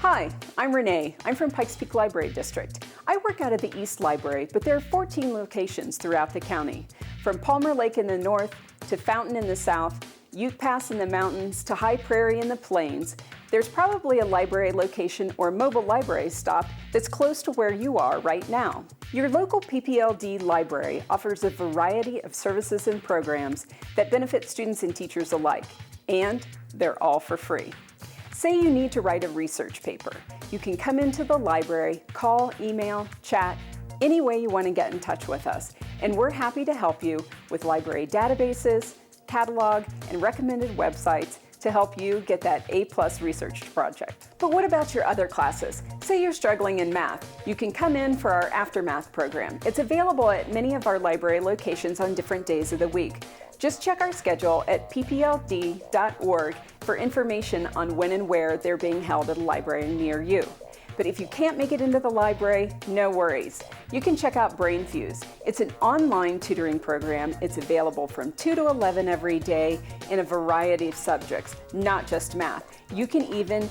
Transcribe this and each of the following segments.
Hi, I'm Renee. I'm from Pikes Peak Library District. I work out of the East Library, but there are 14 locations throughout the county. From Palmer Lake in the north to Fountain in the south, Ute Pass in the mountains to High Prairie in the plains, there's probably a library location or mobile library stop that's close to where you are right now. Your local PPLD library offers a variety of services and programs that benefit students and teachers alike, and they're all for free. Say you need to write a research paper. You can come into the library, call, email, chat, any way you want to get in touch with us. And we're happy to help you with library databases, catalog, and recommended websites to help you get that A+ research project. But what about your other classes? Say you're struggling in math. You can come in for our Aftermath program. It's available at many of our library locations on different days of the week. Just check our schedule at ppld.org for information on when and where they're being held at a library near you. But if you can't make it into the library, no worries. You can check out BrainFuse. It's an online tutoring program. It's available from 2 to 11 every day in a variety of subjects, not just math. You can even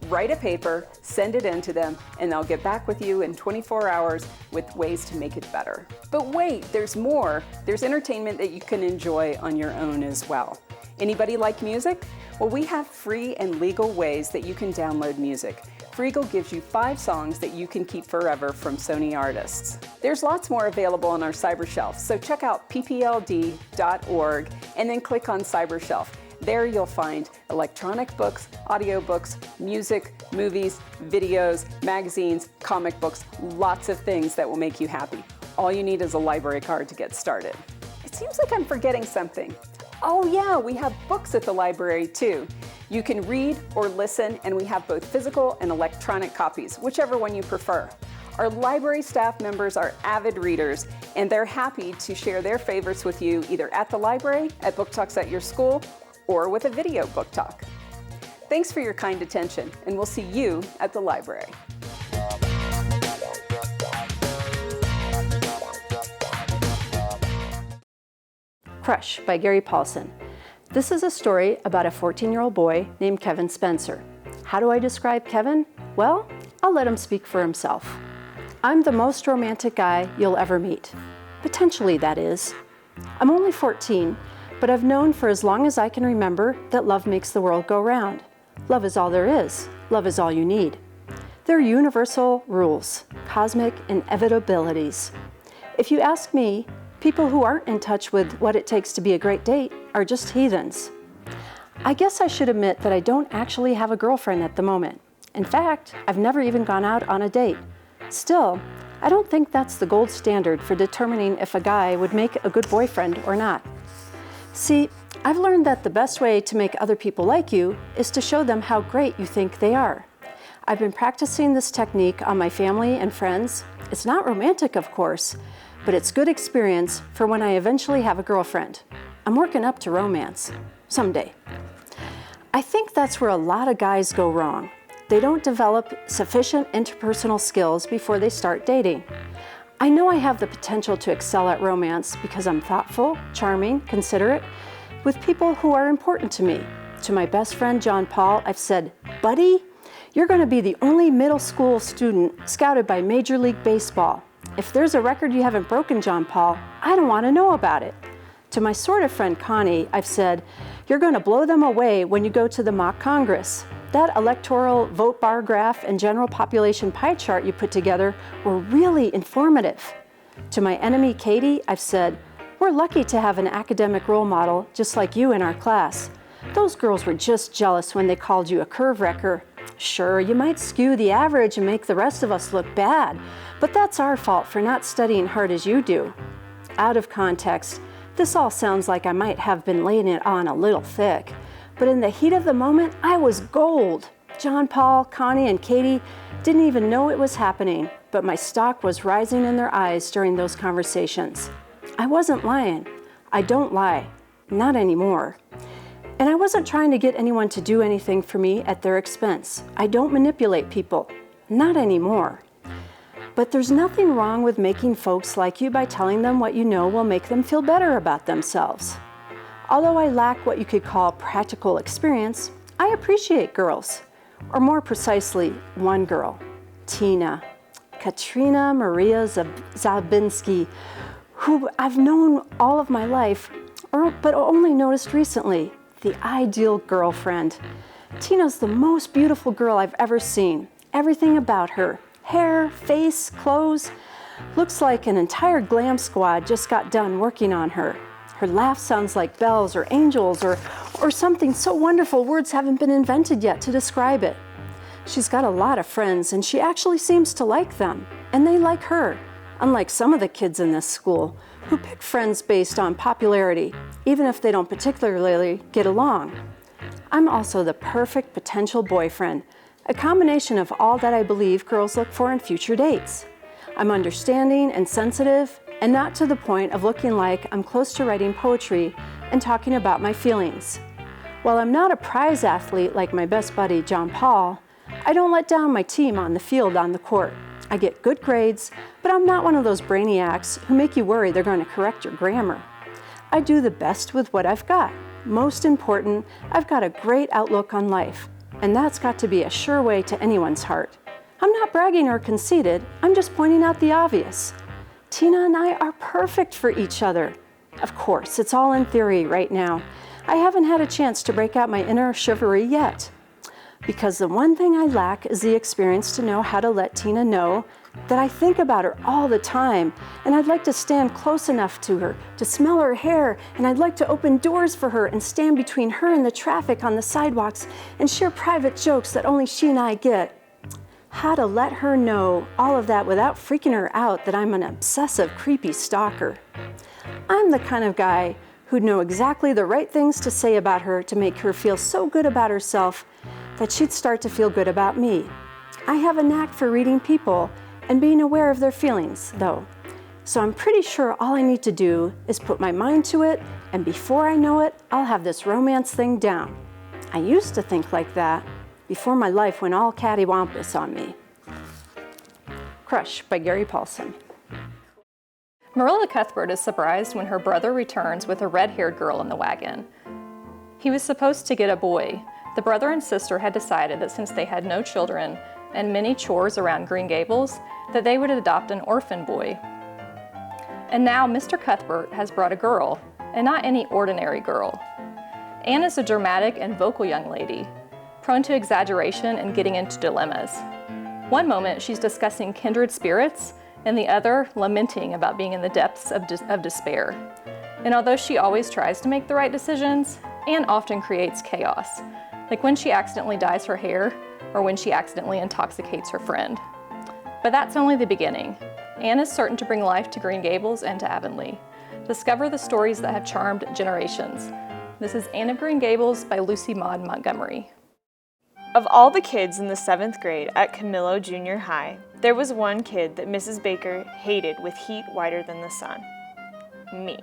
write a paper, send it in to them, and they'll get back with you in 24 hours with ways to make it better. But wait, there's more. There's entertainment that you can enjoy on your own as well. Anybody like music? Well, we have free and legal ways that you can download music. Freegal gives you 5 songs that you can keep forever from Sony artists. There's lots more available on our Cybershelf, so check out ppld.org and then click on Cybershelf. There you'll find electronic books, audiobooks, music, movies, videos, magazines, comic books, lots of things that will make you happy. All you need is a library card to get started. It seems like I'm forgetting something. Oh yeah, we have books at the library too. You can read or listen, and we have both physical and electronic copies, whichever one you prefer. Our library staff members are avid readers, and they're happy to share their favorites with you either at the library, at book talks at your school, or with a video book talk. Thanks for your kind attention, and we'll see you at the library. Crush by Gary Paulson. This is a story about a 14-year-old boy named Kevin Spencer. How do I describe Kevin? Well, I'll let him speak for himself. I'm the most romantic guy you'll ever meet. Potentially, that is. I'm only 14, but I've known for as long as I can remember that love makes the world go round. Love is all there is. Love is all you need. They're universal rules, cosmic inevitabilities. If you ask me, people who aren't in touch with what it takes to be a great date are just heathens. I guess I should admit that I don't actually have a girlfriend at the moment. In fact, I've never even gone out on a date. Still, I don't think that's the gold standard for determining if a guy would make a good boyfriend or not. See, I've learned that the best way to make other people like you is to show them how great you think they are. I've been practicing this technique on my family and friends. It's not romantic, of course, but it's good experience for when I eventually have a girlfriend. I'm working up to romance. Someday. I think that's where a lot of guys go wrong. They don't develop sufficient interpersonal skills before they start dating. I know I have the potential to excel at romance because I'm thoughtful, charming, considerate, with people who are important to me. To my best friend, John Paul, I've said, "Buddy, you're going to be the only middle school student scouted by Major League Baseball. If there's a record you haven't broken, John Paul, I don't want to know about it." To my sort of friend Connie, I've said, "You're going to blow them away when you go to the mock Congress. That electoral vote bar graph and general population pie chart you put together were really informative." To my enemy Katie, I've said, "We're lucky to have an academic role model just like you in our class. Those girls were just jealous when they called you a curve wrecker. Sure, you might skew the average and make the rest of us look bad, but that's our fault for not studying hard as you do." Out of context, this all sounds like I might have been laying it on a little thick, but in the heat of the moment, I was gold. John Paul, Connie, and Katie didn't even know it was happening, but my stock was rising in their eyes during those conversations. I wasn't lying. I don't lie. Not anymore. And I wasn't trying to get anyone to do anything for me at their expense. I don't manipulate people. Not anymore. But there's nothing wrong with making folks like you by telling them what you know will make them feel better about themselves. Although I lack what you could call practical experience, I appreciate girls. or more precisely, one girl, Tina, Katrina Maria Zabinski, who I've known all of my life, but only noticed recently, the ideal girlfriend. Tina's the most beautiful girl I've ever seen. Everything about her, hair, face, clothes, looks like an entire glam squad just got done working on her. Her laugh sounds like bells or angels or something so wonderful words haven't been invented yet to describe it. She's got a lot of friends and she actually seems to like them, and they like her, unlike some of the kids in this school who pick friends based on popularity, even if they don't particularly get along. I'm also the perfect potential boyfriend, a combination of all that I believe girls look for in future dates. I'm understanding and sensitive, and not to the point of looking like I'm close to writing poetry and talking about my feelings. While I'm not a prize athlete like my best buddy John Paul, I don't let down my team on the field on the court. I get good grades, but I'm not one of those brainiacs who make you worry they're going to correct your grammar. I do the best with what I've got. Most important, I've got a great outlook on life, and that's got to be a sure way to anyone's heart. I'm not bragging or conceited, I'm just pointing out the obvious. Tina and I are perfect for each other. Of course, it's all in theory right now. I haven't had a chance to break out my inner chivalry yet. Because the one thing I lack is the experience to know how to let Tina know that I think about her all the time, and I'd like to stand close enough to her to smell her hair, and I'd like to open doors for her and stand between her and the traffic on the sidewalks and share private jokes that only she and I get. How to let her know all of that without freaking her out that I'm an obsessive, creepy stalker. I'm the kind of guy who'd know exactly the right things to say about her to make her feel so good about herself that she'd start to feel good about me. I have a knack for reading people and being aware of their feelings, though. So I'm pretty sure all I need to do is put my mind to it, and before I know it, I'll have this romance thing down. I used to think like that before my life went all cattywampus on me. Crush by Gary Paulson. Marilla Cuthbert is surprised when her brother returns with a red-haired girl in the wagon. He was supposed to get a boy. The brother and sister had decided that since they had no children and many chores around Green Gables, that they would adopt an orphan boy. And now Mr. Cuthbert has brought a girl, and not any ordinary girl. Anne is a dramatic and vocal young lady, prone to exaggeration and getting into dilemmas. One moment she's discussing kindred spirits, and the other lamenting about being in the depths of despair. And although she always tries to make the right decisions, Anne often creates chaos, like when she accidentally dyes her hair or when she accidentally intoxicates her friend. But that's only the beginning. Anne is certain to bring life to Green Gables and to Avonlea. Discover the stories that have charmed generations. This is Anne of Green Gables by Lucy Maud Montgomery. Of all the kids in the 7th grade at Camillo Junior High, there was one kid that Mrs. Baker hated with heat whiter than the sun. Me.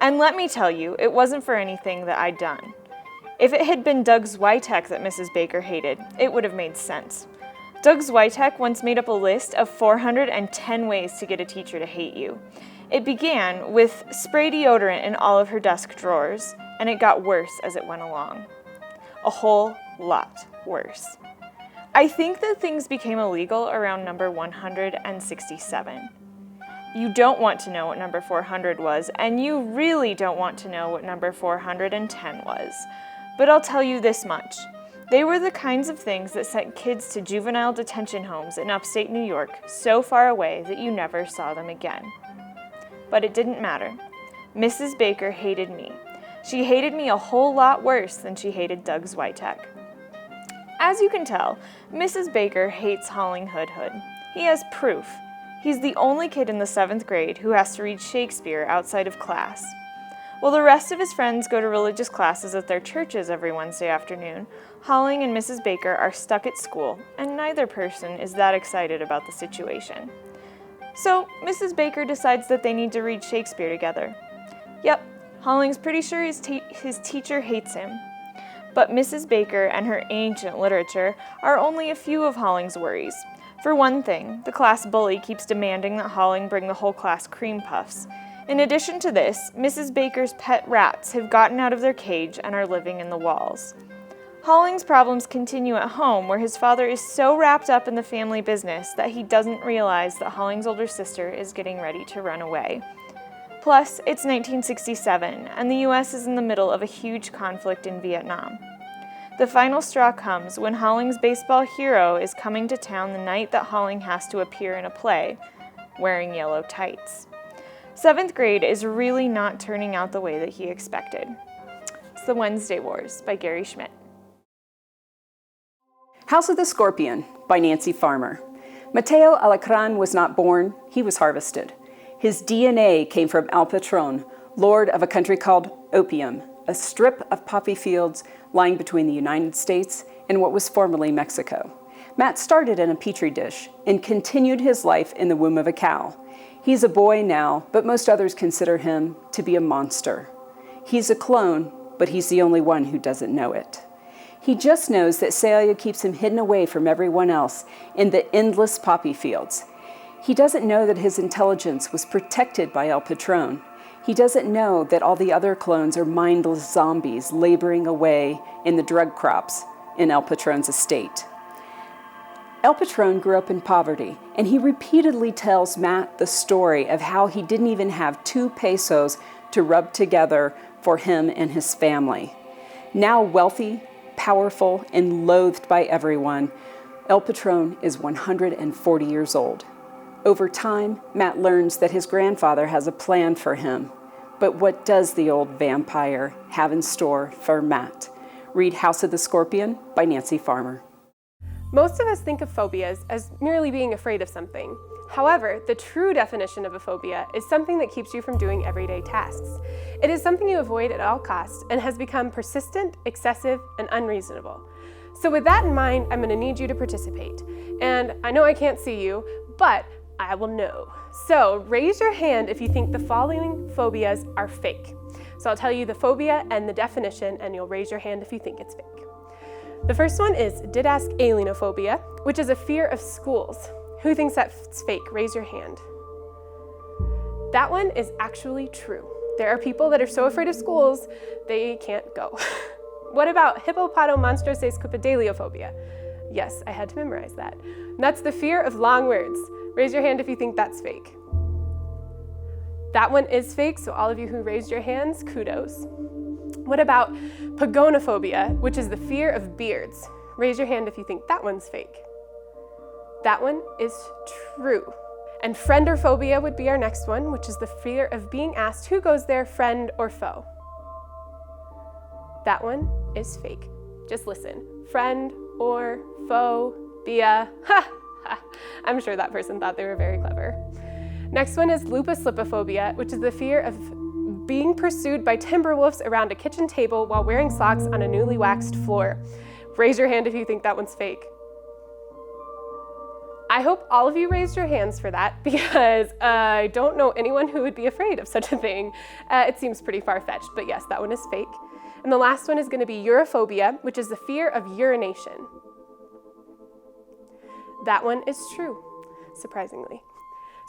And let me tell you, it wasn't for anything that I'd done. If it had been Doug Zwitek that Mrs. Baker hated, it would have made sense. Doug Zwitek once made up a list of 410 ways to get a teacher to hate you. It began with spray deodorant in all of her desk drawers, and it got worse as it went along. A whole lot worse. I think that things became illegal around number 167. You don't want to know what number 400 was, and you really don't want to know what number 410 was. But I'll tell you this much. They were the kinds of things that sent kids to juvenile detention homes in upstate New York so far away that you never saw them again. But it didn't matter. Mrs. Baker hated me. She hated me a whole lot worse than she hated Doug Zwitek. As you can tell, Mrs. Baker hates Holling Hood. He has proof. He's the only kid in the 7th grade who has to read Shakespeare outside of class. While the rest of his friends go to religious classes at their churches every Wednesday afternoon, Holling and Mrs. Baker are stuck at school, and neither person is that excited about the situation. So, Mrs. Baker decides that they need to read Shakespeare together. Yep, Holling's pretty sure his teacher hates him. But Mrs. Baker and her ancient literature are only a few of Holling's worries. For one thing, the class bully keeps demanding that Holling bring the whole class cream puffs. In addition to this, Mrs. Baker's pet rats have gotten out of their cage and are living in the walls. Holling's problems continue at home, where his father is so wrapped up in the family business that he doesn't realize that Holling's older sister is getting ready to run away. Plus, it's 1967, and the US is in the middle of a huge conflict in Vietnam. The final straw comes when Holling's baseball hero is coming to town the night that Holling has to appear in a play, wearing yellow tights. 7th grade is really not turning out the way that he expected. It's The Wednesday Wars by Gary Schmidt. House of the Scorpion by Nancy Farmer. Mateo Alacran was not born, he was harvested. His DNA came from El Patron, lord of a country called Opium, a strip of poppy fields lying between the United States and what was formerly Mexico. Matt started in a petri dish and continued his life in the womb of a cow. He's a boy now, but most others consider him to be a monster. He's a clone, but he's the only one who doesn't know it. He just knows that Celia keeps him hidden away from everyone else in the endless poppy fields. He doesn't know that his intelligence was protected by El Patron. He doesn't know that all the other clones are mindless zombies laboring away in the drug crops in El Patron's estate. El Patron grew up in poverty, and he repeatedly tells Matt the story of how he didn't even have 2 pesos to rub together for him and his family. Now wealthy, powerful, and loathed by everyone, El Patron is 140 years old. Over time, Matt learns that his grandfather has a plan for him. But what does the old vampire have in store for Matt? Read House of the Scorpion by Nancy Farmer. Most of us think of phobias as merely being afraid of something. However, the true definition of a phobia is something that keeps you from doing everyday tasks. It is something you avoid at all costs and has become persistent, excessive, and unreasonable. So with that in mind, I'm going to need you to participate. And I know I can't see you, but I will know. So raise your hand if you think the following phobias are fake. So I'll tell you the phobia and the definition, and you'll raise your hand if you think it's fake. The first one is didascalienophobia, which is a fear of schools. Who thinks that's fake? Raise your hand. That one is actually true. There are people that are so afraid of schools, they can't go. What about hippopotomonstrosesquipedaliophobia? Yes, I had to memorize that. That's the fear of long words. Raise your hand if you think that's fake. That one is fake, so all of you who raised your hands, kudos. What about pagonophobia, which is the fear of beards? Raise your hand if you think that one's fake. That one is true. And friendophobia would be our next one, which is the fear of being asked who goes there, friend or foe. That one is fake. Just listen. Friend or phobia. Ha! Ha! I'm sure that person thought they were very clever. Next one is lupuslipophobia, which is the fear of being pursued by timber wolves around a kitchen table while wearing socks on a newly waxed floor. Raise your hand if you think that one's fake. I hope all of you raised your hands for that, because I don't know anyone who would be afraid of such a thing. It seems pretty far-fetched, but yes, that one is fake. And the last one is going to be urophobia, which is the fear of urination. That one is true, surprisingly.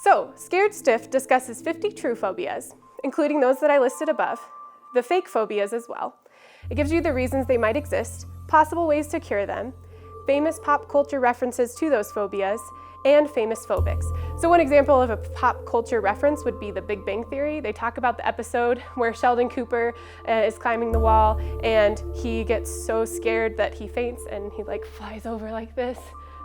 So, Scared Stiff discusses 50 true phobias, including those that I listed above, the fake phobias as well. It gives you the reasons they might exist, possible ways to cure them, famous pop culture references to those phobias, and famous phobics. So one example of a pop culture reference would be The Big Bang Theory. They talk about the episode where Sheldon Cooper is climbing the wall and he gets so scared that he faints and he flies over like this.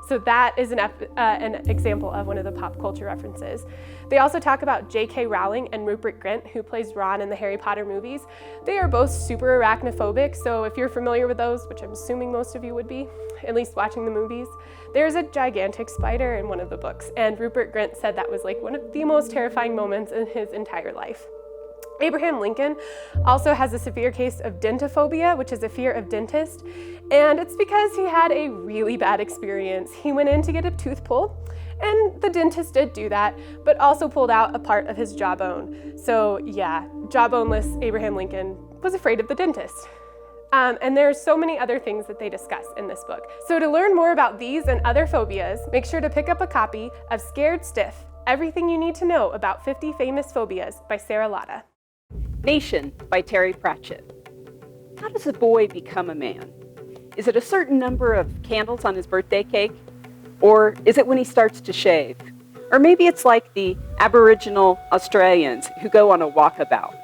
So that is an example of one of the pop culture references. They also talk about J.K. Rowling and Rupert Grint, who plays Ron in the Harry Potter movies. They are both super arachnophobic, so if you're familiar with those, which I'm assuming most of you would be, at least watching the movies, there's a gigantic spider in one of the books, and Rupert Grint said that was one of the most terrifying moments in his entire life. Abraham Lincoln also has a severe case of dentophobia, which is a fear of dentists, and it's because he had a really bad experience. He went in to get a tooth pulled, and the dentist did do that, but also pulled out a part of his jawbone. So yeah, jawboneless Abraham Lincoln was afraid of the dentist. And there's so many other things that they discuss in this book. So to learn more about these and other phobias, make sure to pick up a copy of Scared Stiff, Everything You Need to Know About 50 Famous Phobias by Sarah Latta. Nation by Terry Pratchett. How does a boy become a man? Is it a certain number of candles on his birthday cake? Or is it when he starts to shave? Or maybe it's like the Aboriginal Australians who go on a walkabout.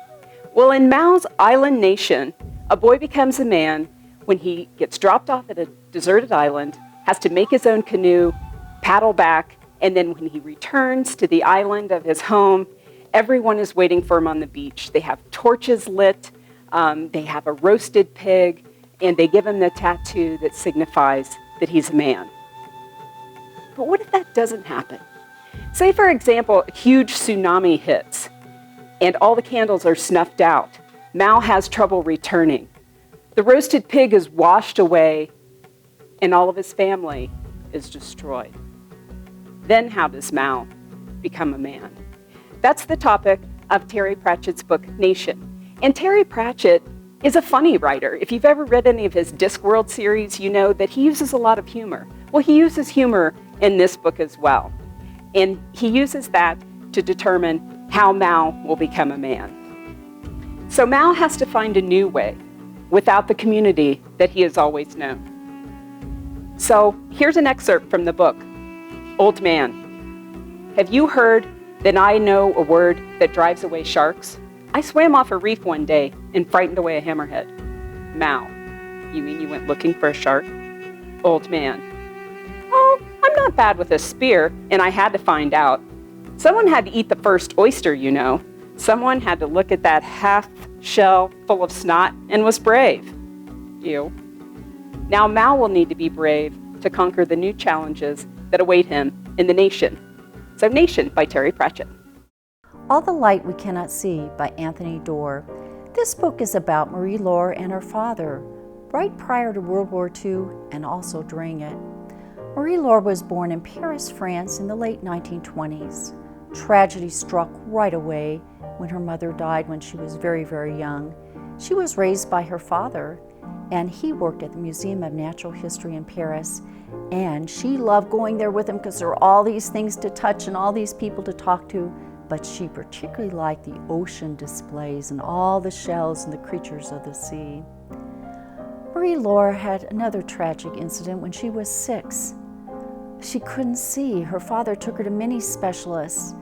Well, in Mao's island nation, a boy becomes a man when he gets dropped off at a deserted island, has to make his own canoe, paddle back, and then when he returns to the island of his home, everyone is waiting for him on the beach. They have torches lit, they have a roasted pig, and they give him the tattoo that signifies that he's a man. But what if that doesn't happen? Say, for example, a huge tsunami hits, and all the candles are snuffed out. Mao has trouble returning. The roasted pig is washed away, and all of his family is destroyed. Then how does Mao become a man? That's the topic of Terry Pratchett's book, Nation. And Terry Pratchett is a funny writer. If you've ever read any of his Discworld series, you know that he uses a lot of humor. Well, he uses humor in this book as well. And he uses that to determine how Mao will become a man. So Mao has to find a new way without the community that he has always known. So here's an excerpt from the book, Old Man. Have you heard that I know a word that drives away sharks? I swam off a reef one day and frightened away a hammerhead. Mao, you mean you went looking for a shark? Old Man. Oh, I'm not bad with a spear, and I had to find out. Someone had to eat the first oyster, you know. Someone had to look at that half shell full of snot and was brave. You. Now Mao will need to be brave to conquer the new challenges that await him in the Nation. So Nation by Terry Pratchett. All the Light We Cannot See by Anthony Doerr. This book is about Marie-Laure and her father, right prior to World War II and also during it. Marie-Laure was born in Paris, France in the late 1920s. Tragedy struck right away when her mother died when she was very, very young. She was raised by her father, and he worked at the Museum of Natural History in Paris, and she loved going there with him because there were all these things to touch and all these people to talk to, but she particularly liked the ocean displays and all the shells and the creatures of the sea. Marie-Laure had another tragic incident when she was 6. She couldn't see. Her father took her to many specialists,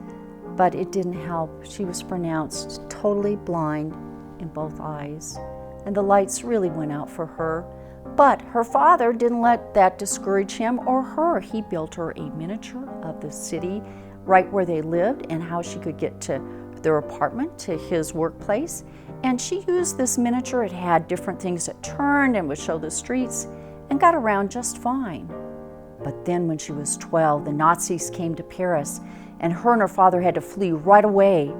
but it didn't help. She was pronounced totally blind in both eyes, and the lights really went out for her. But her father didn't let that discourage him or her. He built her a miniature of the city right where they lived and how she could get to their apartment, to his workplace. And she used this miniature. It had different things that turned and would show the streets and got around just fine. But then when she was 12, the Nazis came to Paris, and her and her father had to flee right away.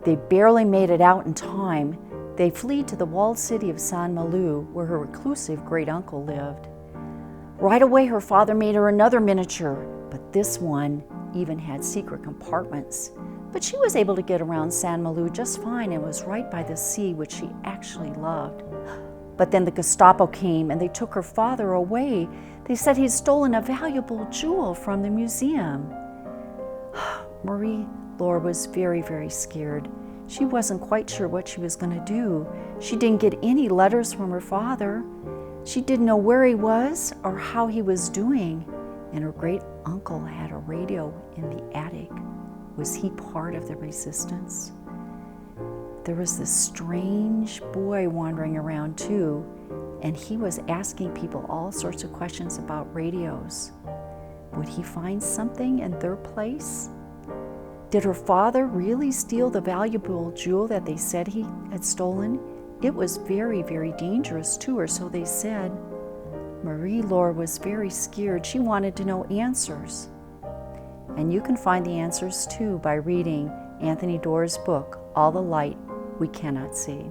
They barely made it out in time. They fled to the walled city of Saint-Malo, where her reclusive great-uncle lived. Right away, her father made her another miniature, but this one even had secret compartments. But she was able to get around Saint-Malo just fine and was right by the sea, which she actually loved. But then the Gestapo came and they took her father away. They said he'd stolen a valuable jewel from the museum. Marie-Laure was very, very scared. She wasn't quite sure what she was going to do. She didn't get any letters from her father. She didn't know where he was or how he was doing. And her great uncle had a radio in the attic. Was he part of the resistance? There was this strange boy wandering around too, and he was asking people all sorts of questions about radios. Would he find something in their place? Did her father really steal the valuable jewel that they said he had stolen? It was very, very dangerous to her, so they said. Marie-Laure was very scared. She wanted to know answers. And you can find the answers too by reading Anthony Doerr's book, All the Light We Cannot See.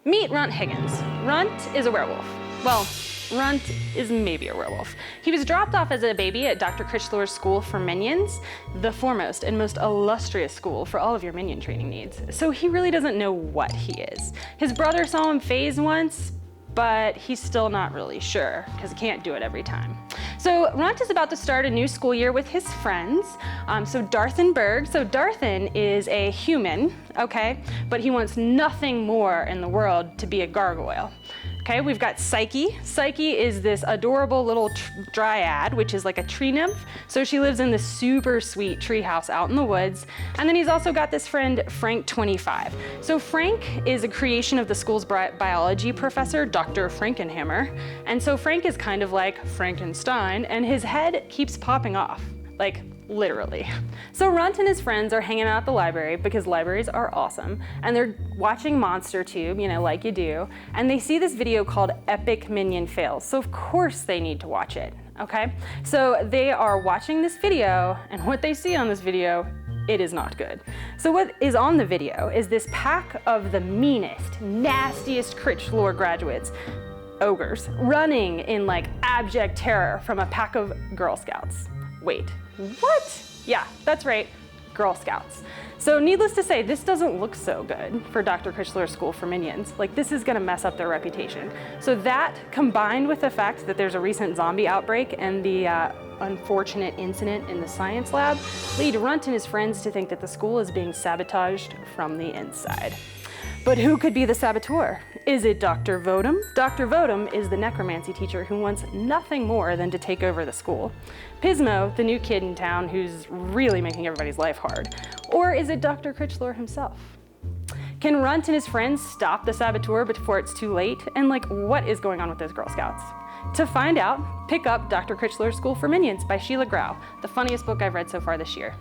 Meet Runt Higgins. Runt is a werewolf. Well, Runt is maybe a werewolf. He was dropped off as a baby at Dr. Critchlore's school for Minions, the foremost and most illustrious school for all of your Minion training needs. So he really doesn't know what he is. His brother saw him phase once, but he's still not really sure because he can't do it every time. So Runt is about to start a new school year with his friends. So Darthen is a human, okay? But he wants nothing more in the world to be a gargoyle. Okay, we've got Psyche. Psyche is this adorable little dryad, which is like a tree nymph. So she lives in this super sweet tree house out in the woods. And then he's also got this friend, Frank 25. So Frank is a creation of the school's biology professor, Dr. Frankenhammer. And so Frank is kind of like Frankenstein, and his head keeps popping off, like literally. So Runt and his friends are hanging out at the library because libraries are awesome, and they're watching MonsterTube, you know, like you do, and they see this video called Epic Minion Fails. So of course they need to watch it, okay? So they are watching this video, and what they see on this video, it is not good. So what is on the video is this pack of the meanest, nastiest Critchlore graduates, ogres, running in like abject terror from a pack of Girl Scouts. Wait, what? Yeah, that's right, Girl Scouts. So needless to say, this doesn't look so good for Dr. Critchlore's School for Minions. Like, this is gonna mess up their reputation. So that, combined with the fact that there's a recent zombie outbreak and the unfortunate incident in the science lab, lead Runt and his friends to think that the school is being sabotaged from the inside. But who could be the saboteur? Is it Dr. Vodum? Dr. Vodum is the necromancy teacher who wants nothing more than to take over the school. Pismo, the new kid in town who's really making everybody's life hard. Or is it Dr. Critchlore himself? Can Runt and his friends stop the saboteur before it's too late? And like, what is going on with those Girl Scouts? To find out, pick up Dr. Critchlore's School for Minions by Sheila Grau, the funniest book I've read so far this year.